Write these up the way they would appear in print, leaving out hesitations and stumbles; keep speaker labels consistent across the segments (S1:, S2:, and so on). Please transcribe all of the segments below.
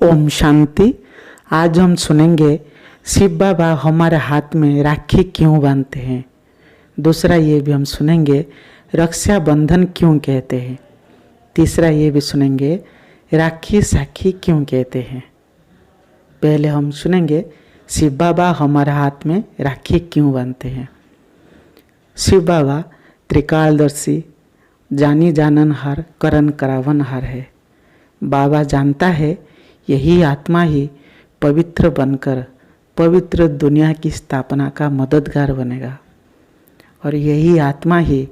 S1: ओम शांति। आज हम सुनेंगे शिव बाबा हमारे हाथ में राखी क्यों बांधते हैं। दूसरा ये भी हम सुनेंगे रक्षा बंधन क्यों कहते हैं। तीसरा ये भी सुनेंगे राखी साखी क्यों कहते हैं। पहले हम सुनेंगे शिव बाबा हमारे हाथ में राखी क्यों बांधते हैं। शिव बाबा त्रिकालदर्शी, जानी जाननहार, करण करावनहार है। बाबा जानता है यही आत्मा ही पवित्र बनकर पवित्र दुनिया की स्थापना का मददगार बनेगा और यही आत्मा ही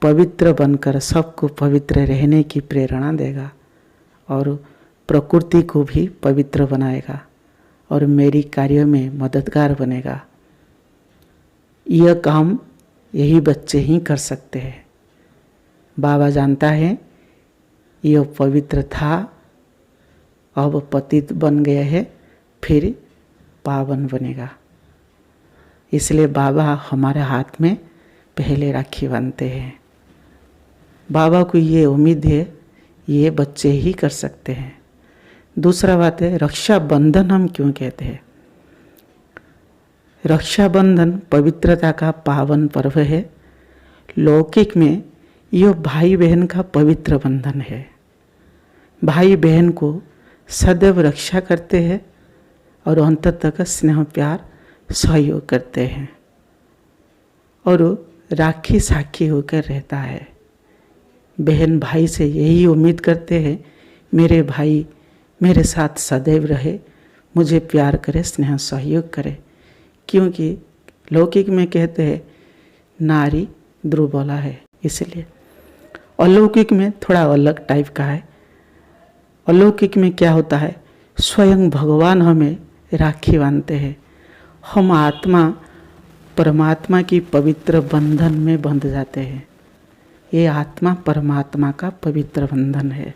S1: पवित्र बनकर सबको पवित्र रहने की प्रेरणा देगा और प्रकृति को भी पवित्र बनाएगा और मेरी कार्यों में मददगार बनेगा। यह काम यही बच्चे ही कर सकते हैं। बाबा जानता है यह पवित्र था, अब पतित बन गया है, फिर पावन बनेगा। इसलिए बाबा हमारे हाथ में पहले राखी बांधते हैं। बाबा को ये उम्मीद है ये बच्चे ही कर सकते हैं। दूसरा बात है रक्षा बंधन हम क्यों कहते हैं। रक्षा बंधन पवित्रता का पावन पर्व है। लौकिक में यह भाई बहन का पवित्र बंधन है। भाई बहन को सदैव रक्षा करते हैं और अंत तक स्नेह प्यार सहयोग करते हैं और राखी साखी होकर रहता है। बहन भाई से यही उम्मीद करते हैं मेरे भाई मेरे साथ सदैव रहे, मुझे प्यार करे, स्नेह सहयोग करे। क्योंकि लौकिक में कहते हैं नारी दुर्बला है, इसलिए। अलौकिक में थोड़ा अलग टाइप का है। अलौकिक में क्या होता है, स्वयं भगवान हमें राखी बांधते हैं। हम आत्मा परमात्मा की पवित्र बंधन में बंध जाते हैं। ये आत्मा परमात्मा का पवित्र बंधन है।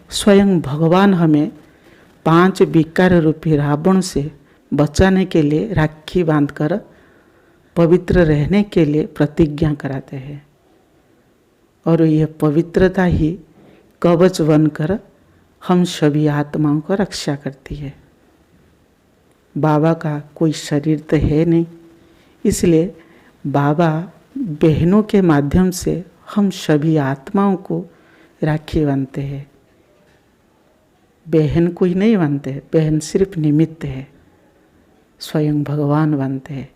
S1: स्वयं भगवान हमें 5 विकार रूपी रावण से बचाने के लिए राखी बांधकर पवित्र रहने के लिए प्रतिज्ञा कराते हैं और यह पवित्रता ही कवच बनकर हम सभी आत्माओं को रक्षा करती है। बाबा का कोई शरीर तो है नहीं, इसलिए बाबा बहनों के माध्यम से हम सभी आत्माओं को राखी बांधते हैं। बहन कोई नहीं बांधते, बहन सिर्फ निमित्त है, स्वयं भगवान बांधते हैं।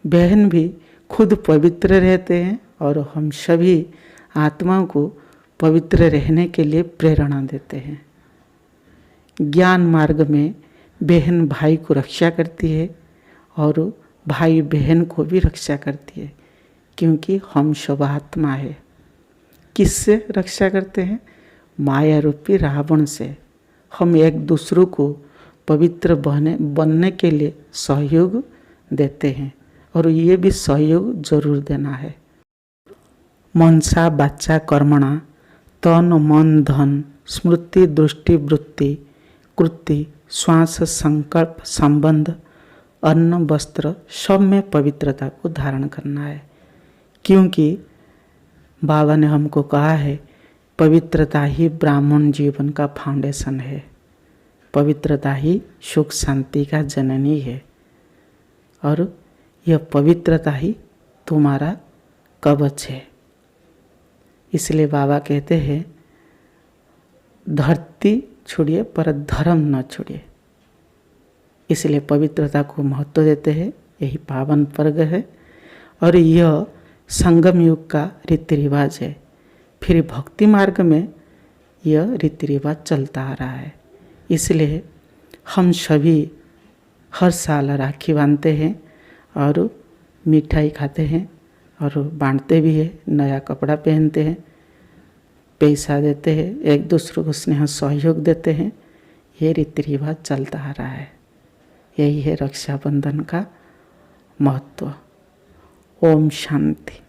S1: बहन भी खुद पवित्र रहते हैं और हम सभी आत्माओं को पवित्र रहने के लिए प्रेरणा देते हैं। ज्ञान मार्ग में बहन भाई को रक्षा करती है और भाई बहन को भी रक्षा करती है, क्योंकि हम सब आत्मा है। किससे रक्षा करते हैं, माया रूपी रावण से। हम एक दूसरे को पवित्र बनने के लिए सहयोग देते हैं और ये भी सहयोग जरूर देना है। मनसा वाचा कर्मणा तन मन धन स्मृति दृष्टि वृत्ति कृति श्वास संकल्प संबंध अन्न वस्त्र सब में पवित्रता को धारण करना है। क्योंकि बाबा ने हमको कहा है पवित्रता ही ब्राह्मण जीवन का फाउंडेशन है, पवित्रता ही सुख शांति का जननी है और यह पवित्रता ही तुम्हारा कवच है। इसलिए बाबा कहते हैं धरती छोड़िए पर धर्म न छोड़िए। इसलिए पवित्रता को महत्व देते हैं। यही पावन पर्व है और यह संगम युग का रीति रिवाज है। फिर भक्ति मार्ग में यह रीति रिवाज चलता आ रहा है। इसलिए हम सभी हर साल राखी बांधते हैं और मिठाई खाते हैं और बांटते भी हैं, नया कपड़ा पहनते हैं, पैसा देते हैं, एक दूसरे को स्नेह सहयोग देते हैं। ये रीति रिवाज चलता आ रहा है। यही है रक्षाबंधन का महत्व। ओम शांति।